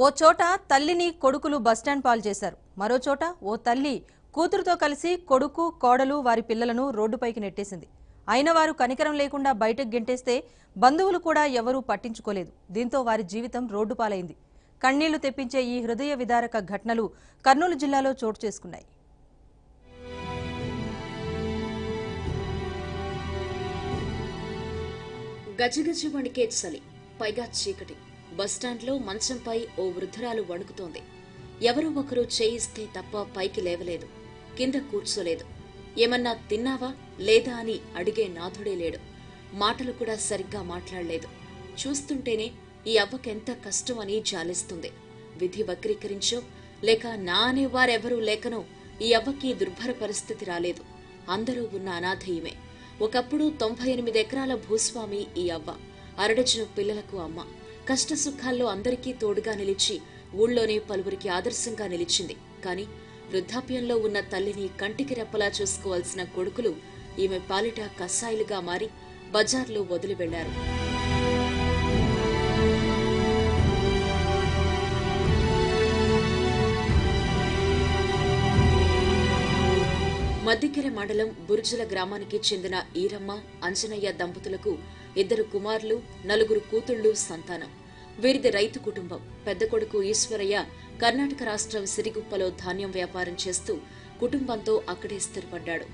ఓ చోట తల్లిని కొడుకులు బస్టాండ్ పాలు చేశారు. మరో చోట ఓ తల్లి కూతురుతో కలిసి కొడుకు కోడలు వారి పిల్లలను రోడ్డుపైకి నెట్టేసింది. అయిన వారు కనికరం లేకుండా బయటకు గెంటేస్తే బంధువులు కూడా ఎవరూ పట్టించుకోలేదు. దీంతో వారి జీవితం రోడ్డు పాలైంది. కన్నీళ్లు తెప్పించే ఈ హృదయ విదారక ఘటనలు కర్నూలు జిల్లాలో చోటు చేసుకున్నాయి. గజగజ వణికే చలి, పైగా చీకటి. బస్టాండ్లో మంచంపై ఓ వృద్ధురాలు వణుకుతోంది. ఎవరో ఒకరు చేయిస్తే తప్ప పైకి లేవలేదు, కింద కూర్చోలేదు. ఏమన్నా తిన్నావా లేదా అని అడిగే నాథుడే లేడు. మాటలు కూడా సరిగ్గా మాట్లాడలేదు. చూస్తుంటేనే ఈ అవ్వకెంత కష్టం అని జాలిస్తుంది. విధి వక్రీకరించో లేక నా అనేవారెవరూ లేకనో ఈ అవ్వకి దుర్భర పరిస్థితి రాలేదు. అందరూ ఉన్న అనాథయమే. ఒకప్పుడు 98 ఎకరాల భూస్వామి ఈ అవ్వ. అరడజను పిల్లలకు అమ్మ. కష్టసుఖాల్లో అందరికీ తోడుగా నిలిచి ఊళ్ళోనే పలువురికి ఆదర్శంగా నిలిచింది. కాని వృద్ధాప్యంలో ఉన్న తల్లిని కంటికి రెప్పలా చూసుకోవాల్సిన కొడుకులు ఈమె పాలిట కసాయిలుగా మారి బజార్లో వదిలి వెళ్లారు. మద్దికెర మండలం బుర్జుల గ్రామానికి చెందిన ఈరమ్మ, అంజనయ్య దంపతులకు 2 కుమారులు, 4 కూతుళ్లు సంతానం. వీరిది రైతు కుటుంబం. పెద్ద కొడుకు ఈశ్వరయ్య కర్ణాటక రాష్ట్రం సిరిగుప్పలో ధాన్యం వ్యాపారం చేస్తూ కుటుంబంతో అక్కడే స్థిరపడ్డాడు.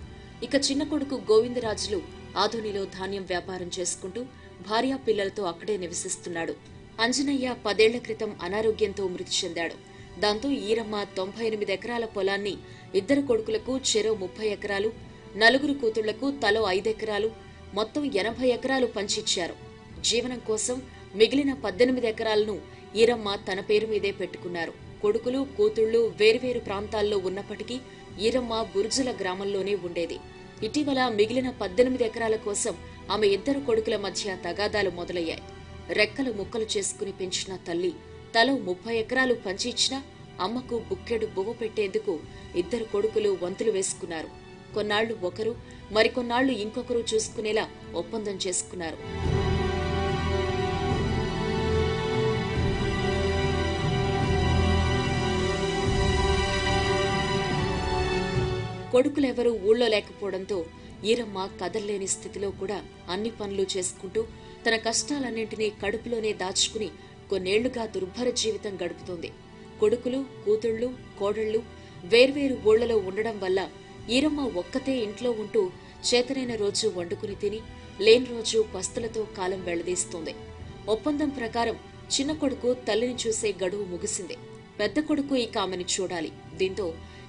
ఇక చిన్న కొడుకు గోవిందరాజులు ఆదోనిలో ధాన్యం వ్యాపారం చేసుకుంటూ భార్యా పిల్లలతో అక్కడే నివసిస్తున్నాడు. అంజనయ్య 10 ఏళ్ల క్రితం అనారోగ్యంతో మృతి చెందాడు. దాంతో ఈరమ్మ 98 ఎకరాల పొలాన్ని 2 కొడుకులకు చెరో 30 ఎకరాలు, 4 కూతుళ్లకు తలో 5 ఎకరాలు, మొత్తం 80 ఎకరాలు పంచిచ్చారు. జీవనం కోసం మిగిలిన 18 ఎకరాలను ఈరమ్మ తన పేరు మీదే పెట్టుకున్నారు. కొడుకులు కూతుళ్లు వేర్వేరు ప్రాంతాల్లో ఉన్నప్పటికీ ఈరమ్మ బుర్జుల గ్రామంలోనే ఉండేది. ఇటీవల మిగిలిన 18 ఎకరాల కోసం ఆమె 2 కొడుకుల మధ్య తగాదాలు మొదలయ్యాయి. రెక్కలు ముక్కలు చేసుకుని పెంచిన తల్లి తలో 30 ఎకరాలు పంచి ఇచ్చినా అమ్మకు బుక్కెడు బువ్వ పెట్టేందుకు 2 కొడుకులు వంతులు వేసుకున్నారు. కొన్నాళ్లు ఒకరు, మరికొన్నాళ్లు ఇంకొకరు చూసుకునేలా ఒప్పందం చేసుకున్నారు. కొడుకులెవరూ ఊళ్ళో లేకపోవడంతో ఈరమ్మ కదల్లేని స్థితిలో కూడా అన్ని పనులు చేసుకుంటూ తన కష్టాలన్నింటినీ కడుపులోనే దాచుకుని కొన్నేళ్లుగా దుర్భర జీవితం గడుపుతోంది. కొడుకులు కూతుళ్లు కోడళ్లు వేర్వేరు ఊళ్లలో ఉండడం వల్ల ఈరమ్మ ఒక్కతే ఇంట్లో ఉంటూ చేతనైన రోజు వండుకుని తిని, లేని రోజు పస్తులతో కాలం వెళ్లదీస్తోంది. ఒప్పందం ప్రకారం చిన్న కొడుకు తల్లిని చూసే గడువు ముగిసింది. పెద్ద కొడుకు ఇక ఆమెను చూడాలి. దీంతో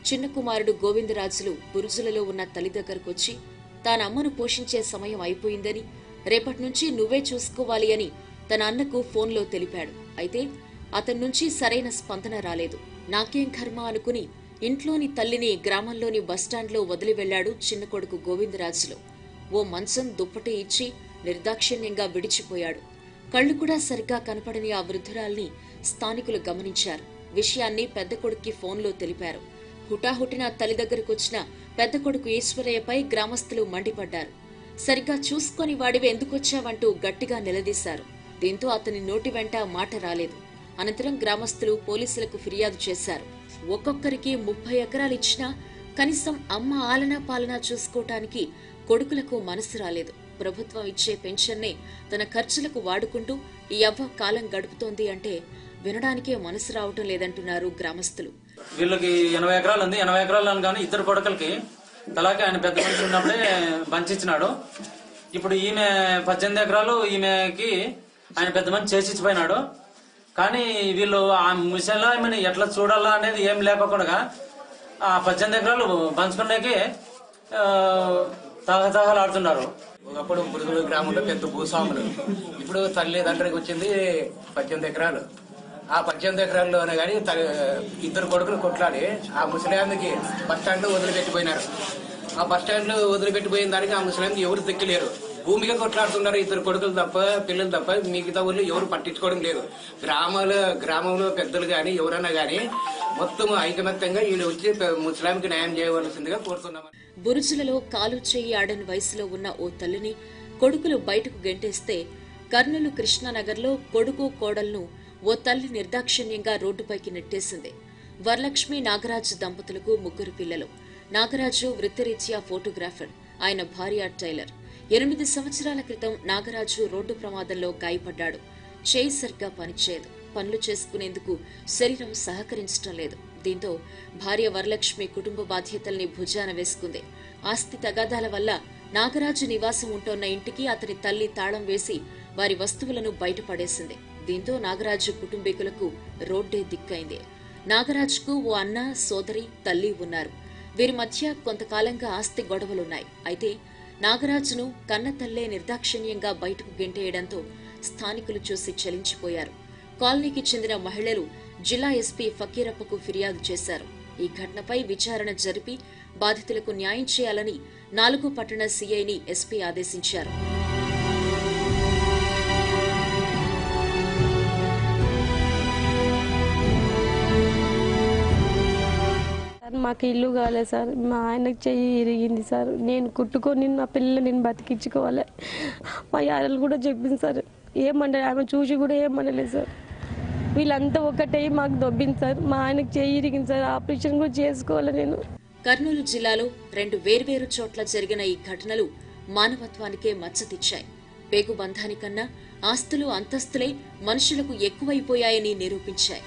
చిన్న కుమారుడు గోవిందరాజులు బురుజులలో ఉన్న తల్లి దగ్గరకొచ్చి తాను అమ్మను పోషించే సమయం అయిపోయిందని, రేపటి నుంచి నువ్వే చూసుకోవాలి అని తన అన్నకు ఫోన్లో తెలిపాడు. అయితే అతని నుంచి సరైన స్పందన రాలేదు. నాకేం కర్మ అనుకుని ఇంట్లోని తల్లిని గ్రామంలోని బస్టాండ్లో వదిలి వెళ్లాడు చిన్న కొడుకు గోవిందరాజులు. ఓ మంచం దుప్పటి ఇచ్చి నిర్దాక్షిణ్యంగా విడిచిపోయాడు. కళ్లు కూడా సరిగ్గా కనపడని ఆ వృద్ధురాల్ని స్థానికులు గమనించారు. విషయాన్ని పెద్ద కొడుక్కి ఫోన్లో తెలిపారు. హుటాహుటిన తల్లి దగ్గరకొచ్చిన పెద్ద కొడుకు ఈశ్వరయ్యపై గ్రామస్తులు మండిపడ్డారు. సరిగ్గా చూసుకొని వాడివి ఎందుకొచ్చావంటూ గట్టిగా నిలదీశారు. దీంతో అతని నోటి వెంట మాట రాలేదు. అనంతరం గ్రామస్తులు పోలీసులకు ఫిర్యాదు చేశారు. ఒక్కొక్కరికి 30 ఎకరాలు ఇచ్చినా కనీసం అమ్మ ఆలనా పాలనా చూసుకోవటానికి కొడుకులకు మనసు రాలేదు. ప్రభుత్వం ఇచ్చే పెన్షన్నే తన ఖర్చులకు వాడుకుంటూ ఈ అవ్వ కాలం గడుపుతోంది అంటే వినడానికే మనసు రావటం లేదంటున్నారు గ్రామస్తులు. వీళ్ళకి 80 ఎకరాలు ఉంది. 80 ఎకరాలు కానీ 2 కొడుకులకి తలాకి ఆయన పెద్ద మనిషి ఉన్నప్పుడే పంచిచ్చినాడు. ఇప్పుడు ఈమె 18 ఎకరాలు ఈమెకి ఆయన పెద్ద మనిషి చేసిచ్చిపోయినాడు. కానీ వీళ్ళు ఆ ముసలా ఆమెను ఎట్లా చూడాలా అనేది ఏం లేకుండా ఆ 18 ఎకరాలు పంచుకునేకి తహతహలాడుతున్నారు. ఒకప్పుడు బురుజుల గ్రామంలో పెద్ద భూస్వాములు. ఇప్పుడు తల్లి దగ్గరికి వచ్చింది 18 ఎకరాలు. ఆ 18 ఎకరాల్లోనే కానీ 2 కొడుకులు కొట్లాడి ఆ ముసలాంకి బస్టాండ్ వదిలిపెట్టిపోయినారు. ఆ బస్టాండ్ వదిలిపెట్టిపోయిన దానికి ఆ ముసలాంకి ఎవరు దిక్కలేరు. భూమిగా కొట్లాడుతున్నారు. 2 కొడుకులు తప్ప పిల్లలు తప్ప మిగతా ఊళ్ళు ఎవరు పట్టించుకోవడం లేదు. గ్రామంలో పెద్దలు గాని ఎవరైనా గాని మొత్తం ఐకమత్యంగా వీళ్ళు వచ్చి ముసలాంకి న్యాయం చేయవలసిందిగా కోరుతున్నాం. బురుజులలో కాలు చేయి ఆడని వయసులో ఉన్న ఓ తల్లిని కొడుకులు బయటకు గెంటేస్తే కర్నూలు కృష్ణానగర్లో కొడుకు కోడలను ఓ తల్లి నిర్దాక్షిణ్యంగా రోడ్డుపైకి నెట్టేసింది. వరలక్ష్మి నాగరాజు దంపతులకు 3 పిల్లలు. నాగరాజు వృత్తిరీత్యా ఫోటోగ్రాఫర్, ఆయన భార్య టైలర్. 8 సంవత్సరాల క్రితం నాగరాజు రోడ్డు ప్రమాదంలో గాయపడ్డాడు. చేయి సరిగ్గా పనిచేయదు. పనులు చేసుకునేందుకు శరీరం సహకరించడం లేదు. దీంతో భార్య వరలక్ష్మి కుటుంబ బాధ్యతల్ని భుజాన వేసుకుంది. ఆస్తి తగాదాల వల్ల నాగరాజు నివాసం ఉంటోన్న ఇంటికి అతని తల్లి తాళం వేసి వారి వస్తువులను బయటపడేసింది. దీంతో నాగరాజు కుటుంబీకులకు రోడ్డే దిక్కైంది. నాగరాజుకు ఓ అన్న, సోదరి, తల్లి ఉన్నారు. వీరి మధ్య కొంతకాలంగా ఆస్తి గొడవలున్నాయి. అయితే నాగరాజును కన్న తల్లే నిర్దాక్షిణ్యంగా బయటకు గెంటేయడంతో స్థానికులు చూసి చలించిపోయారు. కాలనీకి చెందిన మహిళలు జిల్లా ఎస్పీ ఫకీరప్పకు ఫిర్యాదు చేశారు. ఈ ఘటనపై విచారణ జరిపి బాధితులకు న్యాయం చేయాలని 4 పట్టణ సీఐని ఎస్పీ ఆదేశించారు. మాకు ఇల్లు కాలేదు సార్. మా ఆయనకు చెయ్యి ఇరిగింది సార్. నేను కుట్టుకొని నా పిల్లలు నేను బతికించుకోవాలి. మా యారలు కూడా చెప్పింది సార్. ఏమంటే ఆమె చూసి కూడా ఏమనలేదు సార్. వీళ్ళంతా ఒకటే మాకు దొబ్బింది సార్. మా ఆయనకు చెయ్యి ఇరిగింది సార్. ఆపరేషన్ కూడా చేసుకోవాలి నేను. కర్నూలు జిల్లాలో 2 వేర్వేరు చోట్ల జరిగిన ఈ ఘటనలు మానవత్వానికే మచ్చ తెచ్చాయి. పేగు బంధానికన్నా ఆస్తులు, అంతస్తులే మనుషులకు ఎక్కువైపోయాయని నిరూపించాయి.